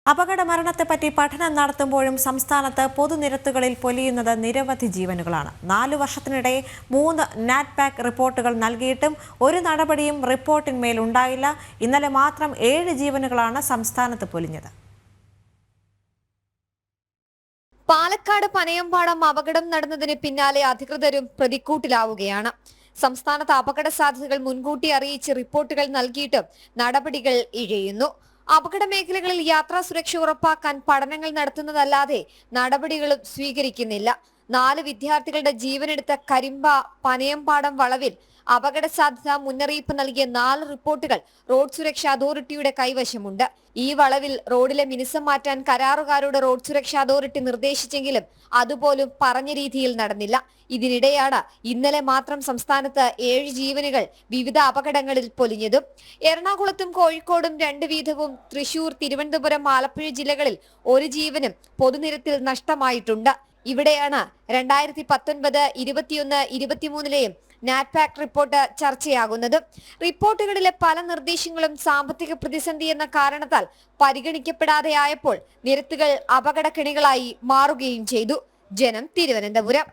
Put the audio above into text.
അപകട മരണത്തെപ്പറ്റി പഠനം നടത്തുമ്പോഴും സംസ്ഥാനത്ത് പൊതുനിരത്തുകളിൽ പൊലിയുന്നത് നിരവധി ജീവനുകളാണ്. 4 വർഷത്തിനിടെ 3 നാറ്റ്പാക് റിപ്പോർട്ടുകൾ നൽകിയിട്ടും ഒരു നടപടിയും റിപ്പോർട്ടിന്മേൽ ഉണ്ടായില്ല. ഇന്നലെ മാത്രം 7 ജീവനുകളാണ് സംസ്ഥാനത്ത് പൊലിഞ്ഞത്. പാലക്കാട് പനയമ്പാടം അപകടം നടന്നതിന് പിന്നാലെ അധികൃതരും പ്രതിക്കൂട്ടിലാവുകയാണ്. സംസ്ഥാനത്ത് അപകട സാധ്യതകൾ മുൻകൂട്ടി അറിയിച്ച് റിപ്പോർട്ടുകൾ നൽകിയിട്ടും നടപടികൾ ഇഴയുന്നു. അപകട മേഖലകളിൽ യാത്രാ സുരക്ഷ ഉറപ്പാക്കാൻ പഠനങ്ങൾ നടത്തുന്നതല്ലാതെ നടപടികളും സ്വീകരിക്കുന്നില്ല. 4 വിദ്യാർത്ഥികളുടെ ജീവനെടുത്ത കരിമ്പ പനയമ്പാടം വളവിൽ അപകട സാധ്യത മുന്നറിയിപ്പ് നൽകിയ 4 റിപ്പോർട്ടുകൾ റോഡ് സുരക്ഷാ അതോറിറ്റിയുടെ കൈവശമുണ്ട്. ഈ വളവിൽ റോഡിലെ മിനുസം മാറ്റാൻ കരാറുകാരോട് റോഡ് സുരക്ഷാ അതോറിറ്റി നിർദ്ദേശിച്ചെങ്കിലും അതുപോലും പറഞ്ഞ രീതിയിൽ നടന്നില്ല. ഇതിനിടെയാണ് ഇന്നലെ മാത്രം സംസ്ഥാനത്ത് 7 ജീവനുകൾ വിവിധ അപകടങ്ങളിൽ പൊലിഞ്ഞതും. എറണാകുളത്തും കോഴിക്കോടും 2 വീതവും, തൃശൂർ, തിരുവനന്തപുരം, ആലപ്പുഴ ജില്ലകളിൽ 1 ജീവനും പൊതുനിരത്തിൽ നഷ്ടമായിട്ടുണ്ട്. ഇവിടെയാണ് 2019, 21, 23ലെയും നാറ്റ്പാക് റിപ്പോർട്ട് ചർച്ചയാകുന്നത്. റിപ്പോർട്ടുകളിലെ പല നിർദ്ദേശങ്ങളും സാമ്പത്തിക പ്രതിസന്ധി എന്ന കാരണത്താൽ പരിഗണിക്കപ്പെടാതെയായപ്പോൾ നിരത്തുകൾ അപകടക്കെണികളായി മാറുകയും ചെയ്തു. ജനം, തിരുവനന്തപുരം.